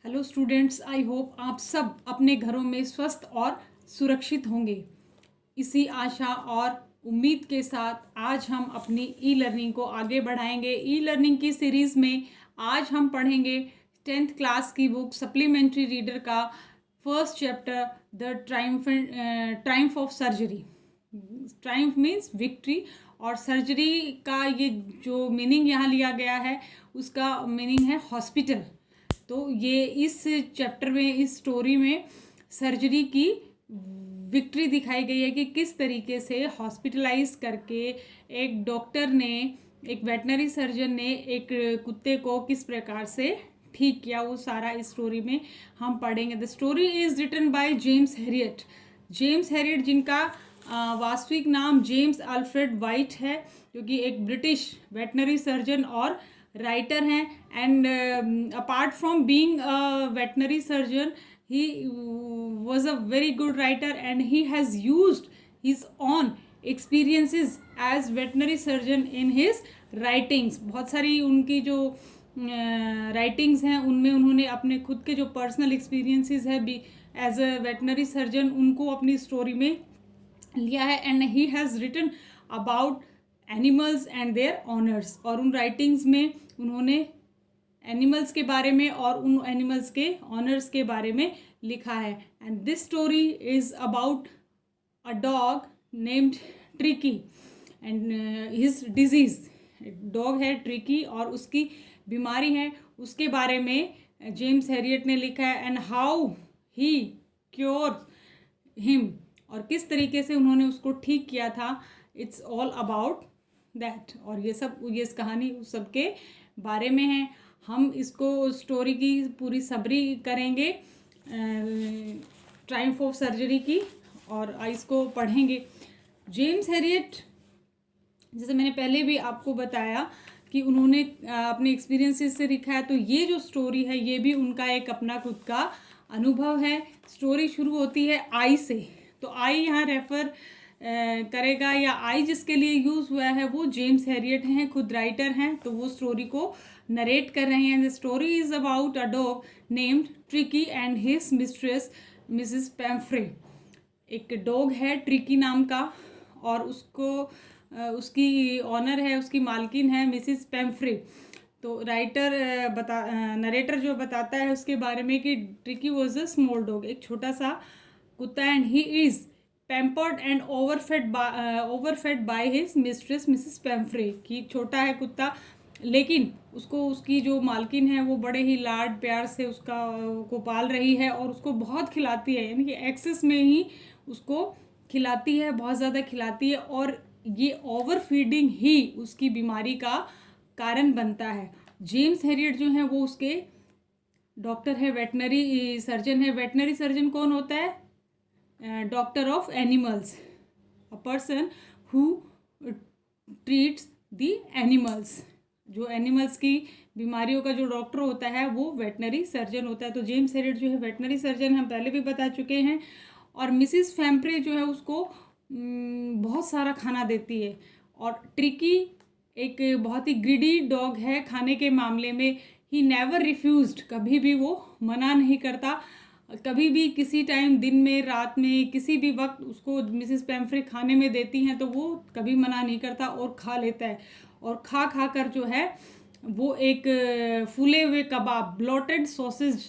Hello students, I hope आप सब अपने घरों में स्वस्थ और सुरक्षित होंगे। इसी आशा और उम्मीद के साथ आज हम अपनी ई लर्निंग को आगे बढ़ाएंगे। ई लर्निंग की सीरीज़ में आज हम पढ़ेंगे 10th क्लास की बुक सप्लीमेंट्री रीडर का first chapter the Triumph of surgery. Triumph means victory और सर्जरी का ये जो मीनिंग यहाँ लिया गया है उसका मीनिंग है हॉस्पिटल। तो ये इस चैप्टर में, इस स्टोरी में सर्जरी की विक्ट्री दिखाई गई है कि किस तरीके से हॉस्पिटलाइज करके एक डॉक्टर ने, एक वेटनरी सर्जन ने एक कुत्ते को किस प्रकार से ठीक किया, वो सारा इस स्टोरी में हम पढ़ेंगे। The story is written by James Herriot. James Herriot जिनका वास्तविक नाम जेम्स अल्फ्रेड वाइट है, जो कि एक ब्रिटिश वेटनरी सर्जन और राइटर हैं। And apart from being a veterinary surgeon, he was a very good writer and he has used his own experiences as veterinary surgeon in his writings। बहुत सारी उनकी जो राइटिंग्स हैं उनमें उन्होंने अपने खुद के जो पर्सनल एक्सपीरियंसेस है भी एज अ वेटनरी सर्जन उनको अपनी स्टोरी में लिया है। And he has written about animals and their owners, और उन राइटिंग्स में उन्होंने एनिमल्स के बारे में और उन एनिमल्स के ऑनर्स के बारे में लिखा है। And this story is about a dog named tricky and his disease. Dog है ट्रिकी और उसकी बीमारी है, उसके बारे में जेम्स हैरियट ने लिखा है। And how he cure him, और किस तरीके से उन्होंने उसको ठीक किया था। इट्स ऑल अबाउट दैट, और ये सब, ये इस कहानी उस सब के बारे में है। हम इसको स्टोरी की पूरी समरी करेंगे ट्रायम्फ ऑफ सर्जरी की, और इसको पढ़ेंगे। जेम्स हैरियट, जैसे मैंने पहले भी आपको बताया कि उन्होंने अपने एक्सपीरियंसेस से लिखा है, तो ये जो स्टोरी है ये भी उनका एक अपना खुद का अनुभव है। स्टोरी शुरू होती है आई से, तो आई यहाँ रेफर करेगा, या आई जिसके लिए यूज़ हुआ है वो जेम्स हैरियट हैं, खुद राइटर हैं, तो वो स्टोरी को नरेट कर रहे हैं। The story is about a dog named tricky and his mistress Mrs पैम्फ्रे। एक डॉग है ट्रिकी नाम का, और उसको उसकी ऑनर है, उसकी मालकिन है मिसिस पैम्फ्रे। तो नरेटर जो बताता है उसके बारे में कि Tricki was a small dog, एक छोटा सा कुत्ता, and he is pampered and overfed by his mistress Mrs Pumphrey. कि छोटा है कुत्ता, लेकिन उसको उसकी जो मालकिन है वो बड़े ही लाड प्यार से उसका को पाल रही है और उसको बहुत खिलाती है, यानी कि एक्सेस में ही उसको खिलाती है, बहुत ज़्यादा खिलाती है, और ये ओवर फीडिंग ही उसकी बीमारी का कारण बनता है। जेम्स हैरियट जो है वो उसके डॉक्टर है, वेटनरी सर्जन है। वेटनरी सर्जन कौन होता है? Doctor of animals, a person who treats the animals. जो एनिमल्स की बीमारियों का जो डॉक्टर होता है वो वेटनरी सर्जन होता है। तो जेम्स हैरियट जो है वेटनरी सर्जन, हम पहले भी बता चुके हैं। और मिसिस पैम्फ्रे जो है उसको बहुत सारा खाना देती है। और ट्रिकी एक बहुत ही ग्रीडी डॉग है खाने के मामले में। ही नेवर रिफ्यूज्ड, कभी भी वो मना नहीं करता, कभी भी किसी टाइम, दिन में, रात में, किसी भी वक्त उसको मिसिस पैम्फ्रे खाने में देती हैं तो वो कभी मना नहीं करता और खा लेता है। और खा खा कर जो है वो एक फूले हुए कबाब, ब्लॉटेड सॉसेज,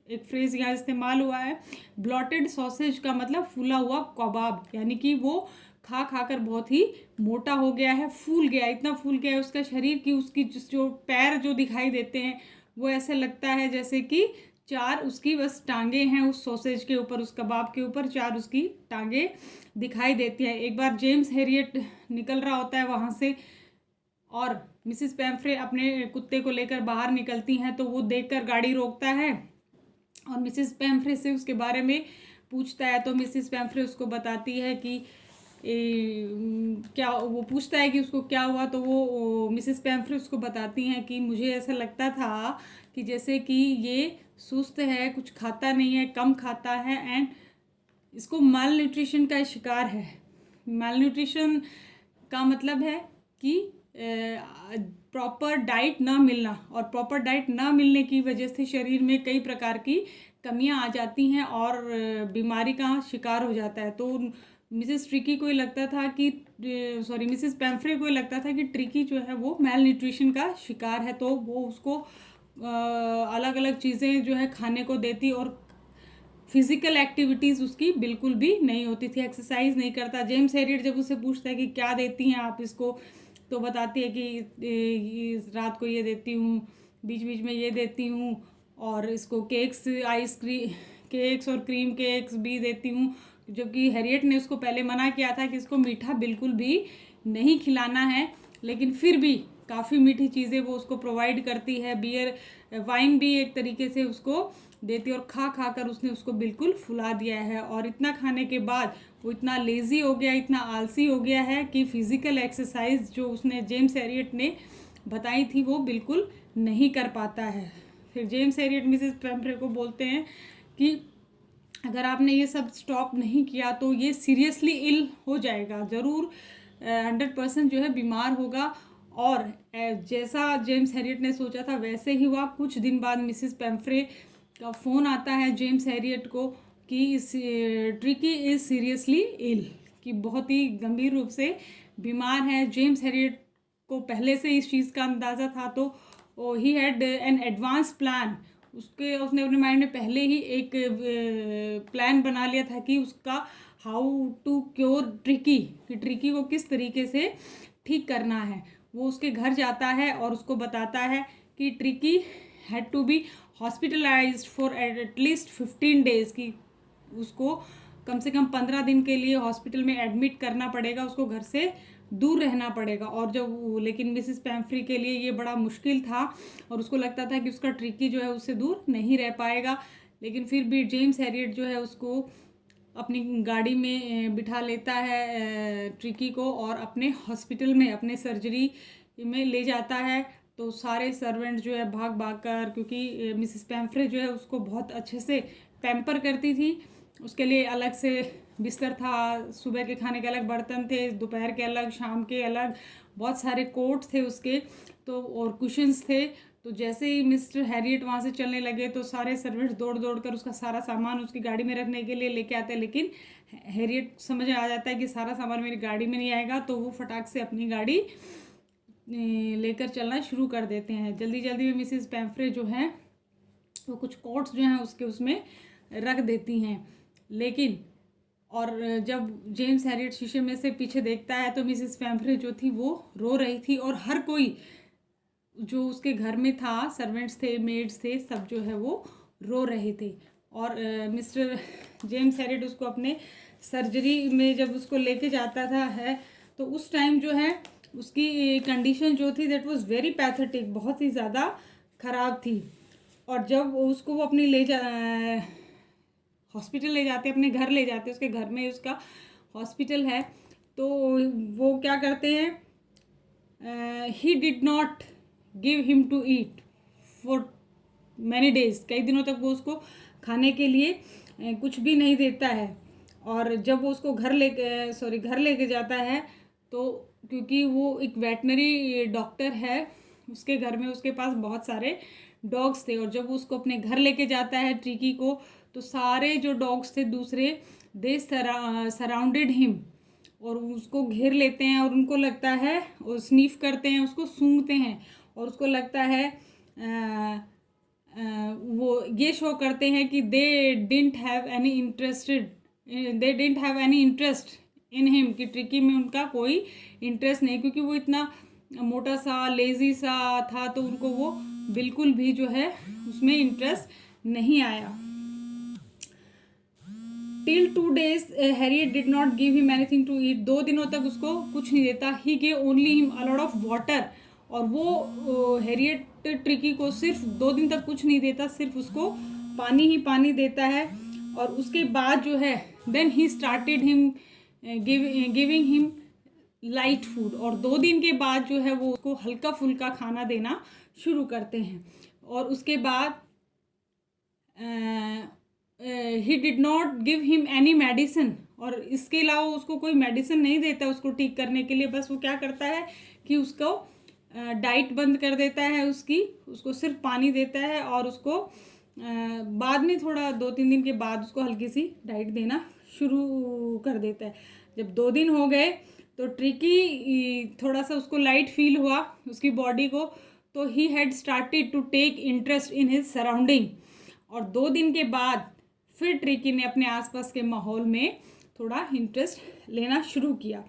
एक फ्रेज़ यहाँ इस्तेमाल हुआ है। ब्लॉटेड सॉसेज का मतलब फूला हुआ कबाब, यानी कि वो खा खा कर बहुत ही मोटा हो गया है, फूल गया, इतना फूल गया है उसका शरीर कि उसकी जो पैर जो दिखाई देते हैं वो ऐसे लगता है जैसे कि 4 उसकी बस टांगे हैं उस सॉसेज के ऊपर, उस कबाब के ऊपर 4 उसकी टांगे दिखाई देती हैं। एक बार जेम्स हैरियट निकल रहा होता है वहाँ से, और मिसिस पैम्फ्रे अपने कुत्ते को लेकर बाहर निकलती हैं, तो वो देखकर गाड़ी रोकता है और मिसिस पैम्फ्रे से उसके बारे में पूछता है। तो मिसिस पैम्फ्रे उसको बताती है कि क्या, वो पूछता है कि उसको क्या हुआ, तो वो मिसिस पैम्फ्रे उसको बताती हैं कि मुझे ऐसा लगता था कि जैसे कि ये सुस्त है, कुछ खाता नहीं है, कम खाता है, एंड इसको माल न्यूट्रिशन का शिकार है। माल न्यूट्रिशन का मतलब है कि प्रॉपर डाइट ना मिलना, और प्रॉपर डाइट ना मिलने की वजह से शरीर में कई प्रकार की कमियां आ जाती हैं और बीमारी का शिकार हो जाता है। तो मिसेस ट्रिकी को लगता था कि मिसेस पैम्फ्रे को लगता था कि ट्रिकी जो है वो मेल न्यूट्रिशन का शिकार है, तो वो उसको अलग अलग चीज़ें जो है खाने को देती और फिजिकल एक्टिविटीज़ उसकी बिल्कुल भी नहीं होती थी, एक्सरसाइज नहीं करता। जेम्स हैरियट जब उससे पूछता है कि क्या देती हैं आप इसको, तो बताती है कि रात को ये देती हूँ, बीच बीच में ये देती हूँ, और इसको केक्स और क्रीम केक्स भी देती हूँ। जबकि हैरियट ने उसको पहले मना किया था कि इसको मीठा बिल्कुल भी नहीं खिलाना है, लेकिन फिर भी काफ़ी मीठी चीज़ें वो उसको प्रोवाइड करती है। वाइन भी एक तरीके से उसको देती है, और खा खा कर उसने उसको बिल्कुल फुला दिया है। और इतना खाने के बाद वो इतना लेज़ी हो गया, इतना आलसी हो गया है कि फिज़िकल एक्सरसाइज जो उसने जेम्स हैरियट ने बताई थी वो बिल्कुल नहीं कर पाता है। फिर जेम्स हैरियट मिसेस पैम्फ्रे को बोलते हैं कि अगर आपने ये सब स्टॉप नहीं किया तो ये सीरियसली इल हो जाएगा, ज़रूर 100% जो है बीमार होगा। और जैसा जेम्स हैरियट ने सोचा था वैसे ही हुआ। कुछ दिन बाद मिसेस पैम्फ्रे का फ़ोन आता है जेम्स हैरियट को कि ट्रिकी इज़ सीरियसली इल, कि बहुत ही गंभीर रूप से बीमार है। जेम्स हैरियट को पहले से इस चीज़ का अंदाज़ा था, तो he had an advance plan. उसने अपने माइंड में पहले ही एक प्लान बना लिया था कि उसका हाउ टू क्योर ट्रिकी, कि ट्रिकी को किस तरीके से ठीक करना है। वो उसके घर जाता है और उसको बताता है कि Tricky had to be hospitalised for at least 15 days, की उसको कम से कम 15 दिन के लिए हॉस्पिटल में एडमिट करना पड़ेगा, उसको घर से दूर रहना पड़ेगा। और लेकिन मिसेस पैम्फ्री के लिए ये बड़ा मुश्किल था, और उसको लगता था कि उसका ट्रिकी जो है उससे दूर नहीं रह पाएगा। लेकिन फिर भी जेम्स हैरियट जो है उसको अपनी गाड़ी में बिठा लेता है ट्रिकी को, और अपने हॉस्पिटल में अपने सर्जरी में ले जाता है। तो सारे सर्वेंट जो है भाग भाग कर, क्योंकि मिसेस पैम्फ्रे जो है उसको बहुत अच्छे से पैम्पर करती थी, उसके लिए अलग से बिस्तर था, सुबह के खाने के अलग बर्तन थे, दोपहर के अलग, शाम के अलग, बहुत सारे कोट थे उसके, तो और कुशन्स थे। तो जैसे ही मिस्टर हैरियट वहाँ से चलने लगे तो सारे सर्वेंट्स दौड़ दौड़ कर उसका सारा सामान उसकी गाड़ी में रखने के लिए लेके आते हैं, लेकिन हैरियट समझ आ जाता है कि सारा सामान मेरी गाड़ी में नहीं आएगा, तो वो फटाक से अपनी गाड़ी लेकर चलना शुरू कर देते हैं। जल्दी जल्दी में मिसेस पैम्फ्रे जो है वो कुछ कोट्स जो हैं उसके उसमें रख देती हैं। लेकिन और जब जेम्स हैरियट शीशे में से पीछे देखता है तो मिसेस पैम्फ्रे जो थी वो रो रही थी, और हर कोई जो उसके घर में था, सर्वेंट्स थे, मेड्स थे, सब जो है वो रो रहे थे। और मिस्टर जेम्स हैरियट उसको अपने सर्जरी में जब उसको लेके जाता था तो उस टाइम जो है उसकी कंडीशन जो थी दैट वाज वेरी पैथेटिक, बहुत ही ज़्यादा ख़राब थी। और जब उसको वो अपनी हॉस्पिटल ले जाते, अपने घर ले जाते, उसके घर में उसका हॉस्पिटल है, तो वो क्या करते हैं, he did not give him to eat for many days, कई दिनों तक वो उसको खाने के लिए कुछ भी नहीं देता है। और जब वो उसको घर लेके जाता है, तो क्योंकि वो एक वेटनरी डॉक्टर है, उसके घर में उसके पास बहुत सारे डॉग्स थे, और जब वो उसको अपने घर लेके जाता है ट्रिकी को, तो सारे जो डॉग्स थे दूसरे दे सराउंडेड हिम, और उसको घेर लेते हैं, और उनको लगता है, और स्नीफ करते हैं, उसको सूंघते हैं, और उसको लगता है वो ये शो करते हैं कि they didn't have any interest in him, कि ट्रिकी में उनका कोई इंटरेस्ट नहीं, क्योंकि वो इतना मोटा सा लेजी सा था, तो उनको वो बिल्कुल भी जो है उसमें इंटरेस्ट नहीं आया। Till 2 days Herriot did not give him anything to eat, 2 दिनों तक उसको कुछ नहीं देता। He gave only him a lot of water, और वो हैरियट ट्रिकी को सिर्फ 2 दिन तक कुछ नहीं देता, सिर्फ उसको पानी ही पानी देता है। और उसके बाद जो है then he started him giving him light food, और 2 दिन के बाद जो है वो उसको हल्का फुल्का खाना देना शुरू करते हैं। और उसके बाद ही did not give him any medicine, और इसके अलावा उसको कोई मेडिसिन नहीं देता उसको ठीक करने के लिए। बस वो क्या करता है कि उसको डाइट बंद कर देता है उसको सिर्फ पानी देता है, और उसको बाद में थोड़ा 2-3 दिन के बाद उसको हल्की सी डाइट देना शुरू कर देता है। जब 2 दिन हो गए तो ट्रिकी थोड़ा सा उसको लाइट फील हुआ उसकी बॉडी को, तो he had started to take interest in his surrounding. और 2 दिन के बाद फिर ट्रिकी ने अपने आसपास के माहौल में थोड़ा इंटरेस्ट लेना शुरू किया।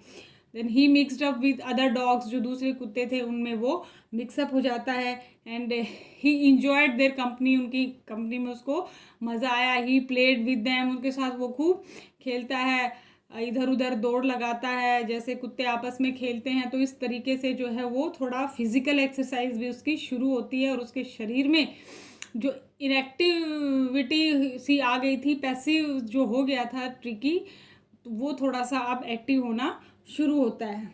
Then he mixed up with other dogs, जो दूसरे कुत्ते थे उनमें वो मिक्सअप हो जाता है, and he enjoyed their company, उनकी कंपनी में उसको मज़ा आया। ही प्लेड विद दैम, उनके साथ वो खूब खेलता है, इधर उधर दौड़ लगाता है जैसे कुत्ते आपस में खेलते हैं। तो इस तरीके से जो है वो थोड़ा फिजिकल एक्सरसाइज भी उसकी शुरू होती है, और उसके शरीर में जो इनएक्टिविटी सी आ गई थी, पैसिव जो हो गया था ट्रिकी, तो वो थोड़ा सा अब एक्टिव होना शुरू होता है।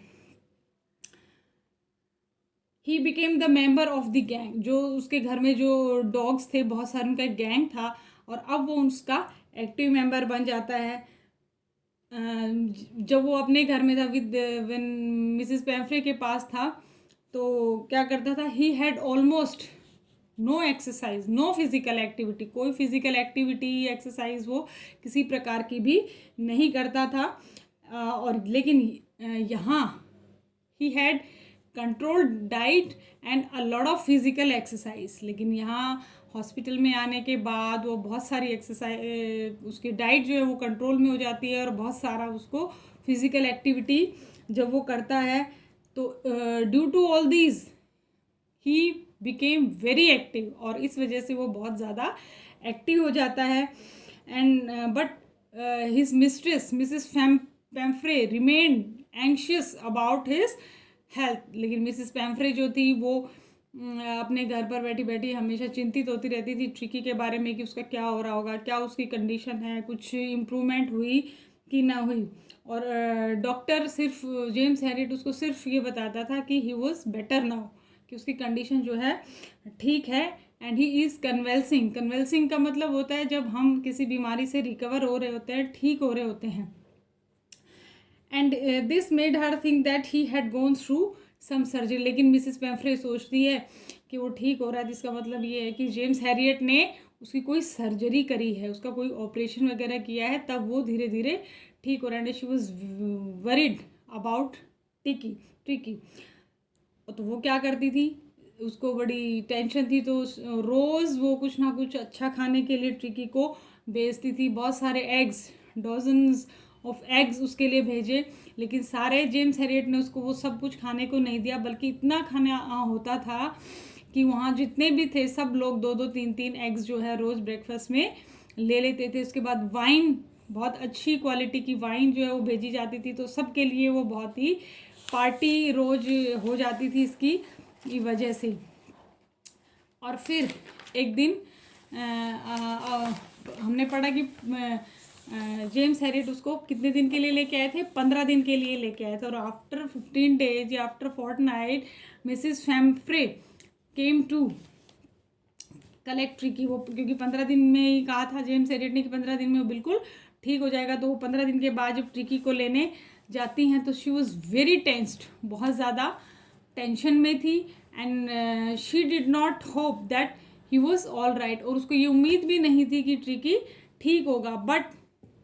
He became the member of the gang, जो उसके घर में जो डॉग्स थे बहुत सारे, उनका एक गैंग था, और अब वो उसका एक्टिव मेंबर बन जाता है। जब वो अपने घर में था विद व्हेन मिसेस पैम्फ्रे के पास था, तो क्या करता था, he had almost no exercise, no physical activity, कोई फिजिकल एक्टिविटी एक्सरसाइज वो किसी प्रकार की भी नहीं करता था। और लेकिन यहाँ he had controlled diet and a lot of physical exercise. लेकिन यहाँ हॉस्पिटल में आने के बाद वो बहुत सारी एक्सरसाइज, उसकी डाइट जो है वो कंट्रोल में हो जाती है, और बहुत सारा उसको फिजिकल एक्टिविटी जब वो करता है, तो due to all these he became very active, और इस वजह से वो बहुत ज़्यादा एक्टिव हो जाता है। And but his mistress Mrs पैम्फ्रे remained anxious about his health. लेकिन मिसेस पैम्फ्रे जो थी वो अपने घर पर बैठी बैठी हमेशा चिंतित होती रहती थी ट्रिकी के बारे में कि उसका क्या हो रहा होगा, क्या उसकी कंडीशन है, कुछ इम्प्रूवमेंट हुई कि ना हुई। और डॉक्टर सिर्फ जेम्स हैरियट उसको सिर्फ ये बताता था कि ही वॉज बेटर नाउ, कि उसकी कंडीशन जो है ठीक है, एंड ही इज़ कन्वेल्सिंग। कन्वेल्सिंग का मतलब होता है जब हम किसी बीमारी से रिकवर हो रहे होते हैं, ठीक हो रहे होते हैं। And this made her think that he had gone through some surgery. लेकिन मिसेस पैम्फ्रे सोचती है कि वो ठीक हो रहा है, जिसका मतलब ये है कि जेम्स हैरियट ने उसकी कोई सर्जरी करी है, उसका कोई ऑपरेशन वगैरह किया है, तब वो धीरे धीरे ठीक हो रहा है। She was worried about tricky. तो वो क्या करती थी, उसको बड़ी टेंशन थी, तो रोज़ वो कुछ ना कुछ अच्छा खाने के लिए ट्रिकी को भेजती थी। बहुत सारे एग्स, डजन्स ऑफ एग्स उसके लिए भेजे, लेकिन सारे जेम्स हैरियट ने उसको वो सब कुछ खाने को नहीं दिया, बल्कि इतना खाना होता था कि वहाँ जितने भी थे सब लोग 2-2, 3-3 एग्स जो है रोज़ ब्रेकफास्ट में ले लेते थे। उसके बाद वाइन, बहुत अच्छी क्वालिटी की वाइन जो है वो भेजी जाती थी, तो सबके लिए वो बहुत ही पार्टी रोज हो जाती थी इसकी वजह से। और फिर एक दिन हमने पढ़ा कि जेम्स हैरियट उसको कितने दिन के लिए लेके आए थे, 15 दिन के लिए लेके आए थे। और आफ्टर 15 days या after fortnight Mrs Pumphrey came to collect Tricky. वो क्योंकि 15 दिन में ही कहा था जेम्स हैरियट ने कि 15 दिन में वो बिल्कुल ठीक हो जाएगा, तो वो 15 दिन के बाद जब ट्रिकी को लेने जाती हैं तो शी वॉज वेरी टेंस्ड, बहुत ज़्यादा टेंशन में थी। And she did not hope that he was all right, और उसको ये उम्मीद भी नहीं थी कि ट्रिकी ठीक होगा। But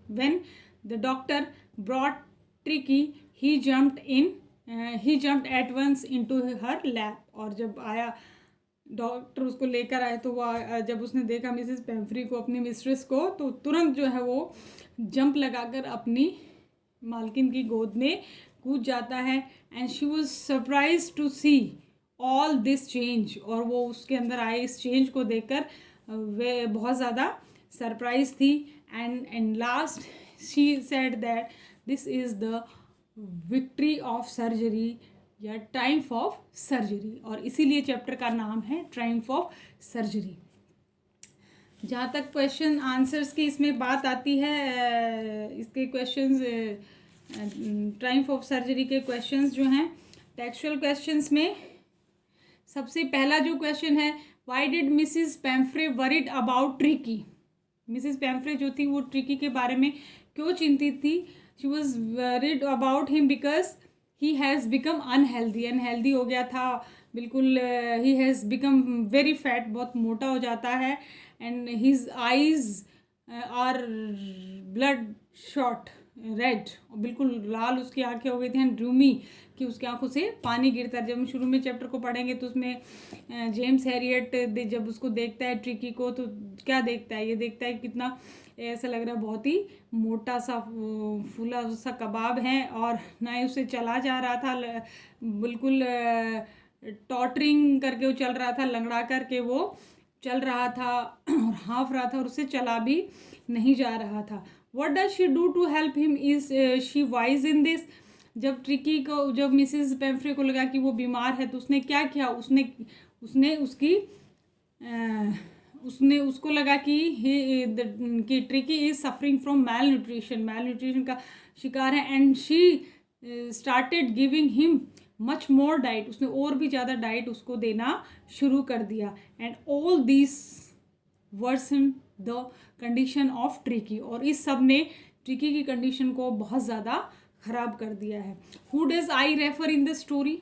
when the doctor brought Tricky he jumped at once into her lap. और जब आया डॉक्टर उसको लेकर आए, तो वो जब उसने देखा मिसेस पैम्फ्री को, अपनी मिस्ट्रेस को, तो तुरंत जो है वो जंप लगाकर अपनी मालकिन की गोद में कूद जाता है। And she was surprise to see all this change, और वो उसके अंदर आए इस चेंज को देखकर वे बहुत ज़्यादा सरप्राइज थी। And last she said that this is the victory of surgery या ट्रायम्फ ऑफ सर्जरी, और इसीलिए चैप्टर का नाम है ट्रायम्फ ऑफ सर्जरी। जहाँ तक क्वेश्चन आंसर्स की इसमें बात आती है, इसके क्वेश्चंस ट्रायम्फ ऑफ सर्जरी के क्वेश्चंस जो हैं टेक्सचुअल क्वेश्चंस में, सबसे पहला जो क्वेश्चन है, why did Mrs Pumphrey worried about Tricki. Mrs Pumphrey जो थी वो ट्रिकी के बारे में क्यों चिंतित थी? She was worried about him because he has become unhealthy हो गया था बिल्कुल। He has become very fat, बहुत मोटा हो जाता है। And his eyes are blood shot red, बिल्कुल लाल उसकी आंखें हो गई थी। एंड ड्रूमी, कि उसकी आंखों से पानी गिरता है। जब हम शुरू में चैप्टर को पढ़ेंगे तो उसमें जेम्स हैरियट जब उसको देखता है ट्रिकी को, तो क्या देखता है? ये देखता है कितना ऐसा लग रहा है बहुत ही मोटा सा फूला सा कबाब है, और ना ही उसे चला जा रहा था, बिल्कुल टॉटरिंग करके वो चल रहा था, लंगड़ा करके वो चल रहा था और हाँफ रहा था, और उससे चला भी नहीं जा रहा था। What does she do to help him? Is she wise in this? जब ट्रिकी को, जब मिसेस पेम्फ्रे को लगा कि वो बीमार है, तो उसने क्या किया? उसने उसको लगा कि Tricky is suffering from malnutrition का शिकार है। And she started giving him much more diet, उसने और भी ज़्यादा डाइट उसको देना शुरू कर दिया। And all this worsen the condition of Tricky, और इस सब ने ट्रिकी की कंडीशन को बहुत ज़्यादा ख़राब कर दिया है। Who does I refer in the story?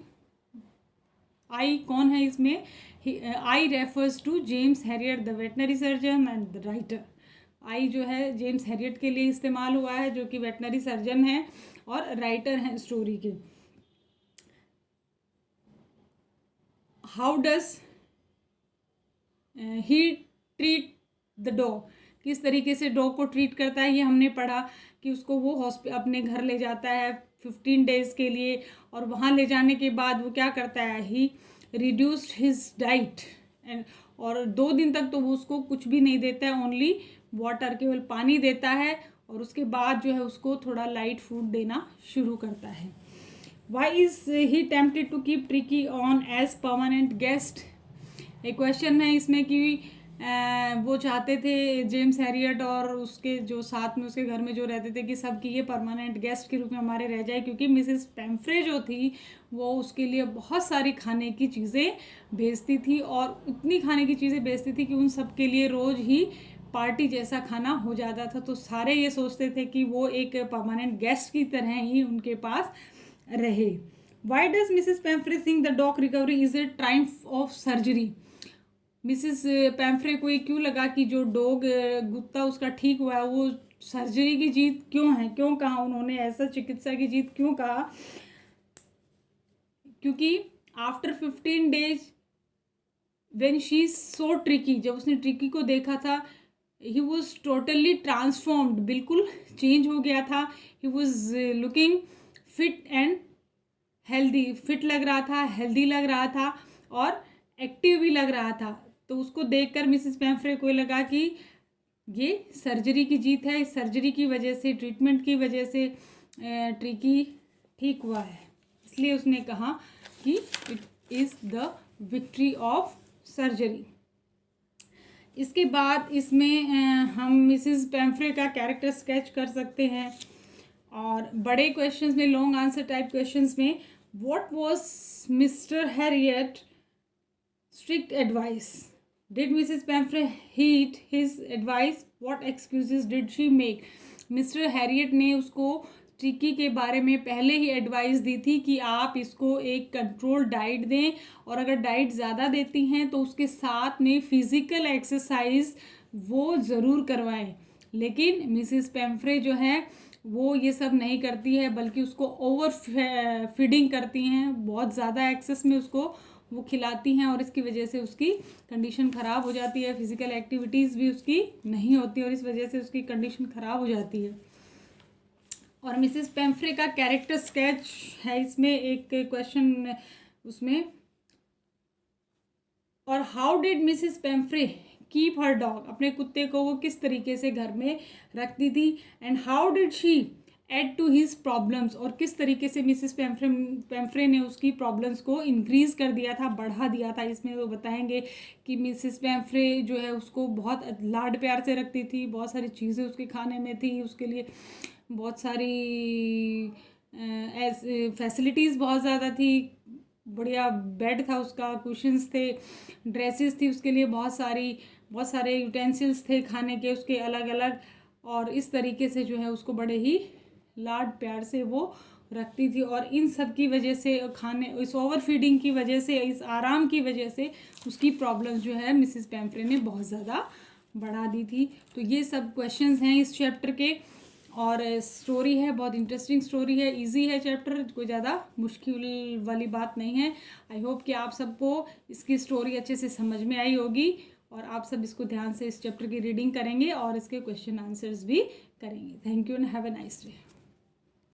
I कौन है इसमें? I refers to James Herriot the veterinary surgeon and the writer. I जो है जेम्स हैरियट के लिए इस्तेमाल हुआ है, जो कि वेटनरी सर्जन है और राइटर हैं स्टोरी के। How does he treat the dog, किस तरीके से डॉग को ट्रीट करता है, ये हमने पढ़ा कि उसको वो अपने घर ले जाता है 15 डेज़ के लिए, और वहाँ ले जाने के बाद वो क्या करता है? ही रिड्यूस्ड हिज डाइट, एंड और 2 दिन तक तो वो उसको कुछ भी नहीं देता है, ओनली वाटर, केवल पानी देता है, और उसके बाद जो है उसको थोड़ा लाइट फूड देना शुरू करता है। Why is he tempted to keep Tricky on as permanent guest? एक क्वेश्चन है इसमें कि वो चाहते थे जेम्स हैरियट और उसके जो साथ में उसके घर में जो रहते थे कि सबकी ये परमानेंट गेस्ट के रूप में हमारे रह जाए, क्योंकि मिसेस पेम्फ्रे जो थी वो उसके लिए बहुत सारी खाने की चीज़ें भेजती थी, और इतनी खाने की चीज़ें भेजती थी कि उन सब के लिए रोज़ ही पार्टी जैसा खाना हो जाता था। तो सारे ये सोचते थे कि वो एक परमानेंट गेस्ट की तरह ही उनके पास रहे। Why does Mrs Pumphrey think the dog recovery is a triumph of surgery? Mrs Pumphrey को ये क्यों लगा कि जो डॉग कुत्ता उसका ठीक हुआ है वो सर्जरी की जीत क्यों है? क्यों कहा उन्होंने ऐसा, चिकित्सा की जीत क्यों कहा? क्योंकि after 15 days when she so tricky, जब उसने ट्रिकी को देखा था, ही वॉज टोटली ट्रांसफॉर्म्ड, बिल्कुल चेंज हो गया था। He was looking fit and healthy, fit लग रहा था, हेल्दी लग रहा था, और एक्टिव भी लग रहा था। तो उसको देखकर मिसेस पेम्फ्रे को लगा कि ये सर्जरी की जीत है, इस सर्जरी की वजह से, ट्रीटमेंट की वजह से ट्रिकी ठीक हुआ है। इसलिए उसने कहा कि it is the victory of surgery. इसके बाद इसमें हम मिसेस पेम्फ्रे का कैरेक्टर स्केच कर सकते हैं, और बड़े क्वेश्चंस में, लॉन्ग आंसर टाइप क्वेश्चंस में, what was mister Harriet strict advice? Did Mrs. Pamphre heed his advice? What excuses did she make? Mister Harriet ने उसको ट्रिकी के बारे में पहले ही एडवाइस दी थी कि आप इसको एक कंट्रोल डाइट दें, और अगर डाइट ज़्यादा देती हैं तो उसके साथ में फिज़िकल एक्सरसाइज वो ज़रूर करवाएं। लेकिन मिसेस पेम्फ्रे जो है वो ये सब नहीं करती है, बल्कि उसको ओवर फीडिंग करती हैं, बहुत ज़्यादा एक्सेस में उसको वो खिलाती हैं, और इसकी वजह से उसकी कंडीशन ख़राब हो जाती है। फिज़िकल एक्टिविटीज़ भी उसकी नहीं होती, और इस वजह से उसकी कंडीशन ख़राब हो जाती है। और मिसेस पेम्फ्रे का कैरेक्टर स्केच है इसमें एक क्वेश्चन उसमें, और how did Mrs Pumphrey keep her dog, अपने कुत्ते को वो किस तरीके से घर में रखती थी, and how did she add to his problems, और किस तरीके से मिसेस पेम्फ्रे ने उसकी प्रॉब्लम्स को इंक्रीज़ कर दिया था, बढ़ा दिया था। इसमें वो बताएंगे कि मिसेस पेम्फ्रे जो है उसको बहुत लाड प्यार से रखती थी, बहुत सारी चीज़ें उसके खाने में थी, उसके लिए बहुत सारी फैसिलिटीज़ बहुत ज़्यादा थी, बढ़िया बेड था उसका, कुशन्स थे, ड्रेसेस थी उसके लिए बहुत सारी, बहुत सारे यूटेंसिल्स थे खाने के उसके अलग अलग, और इस तरीके से जो है उसको बड़े ही लाड प्यार से वो रखती थी। और इन सब की वजह से, खाने, इस ओवर फीडिंग की वजह से, इस आराम की वजह से उसकी प्रॉब्लम जो है मिसिस पैम्फ्रे ने बहुत ज़्यादा बढ़ा दी थी। तो ये सब क्वेश्चंस हैं इस चैप्टर के, और स्टोरी है, बहुत इंटरेस्टिंग स्टोरी है, इजी है चैप्टर, कोई ज़्यादा मुश्किल वाली बात नहीं है। आई होप कि आप सबको इसकी स्टोरी अच्छे से समझ में आई होगी, और आप सब इसको ध्यान से इस चैप्टर की रीडिंग करेंगे और इसके क्वेश्चन आंसर्स भी करेंगे। Thank you and have a nice day.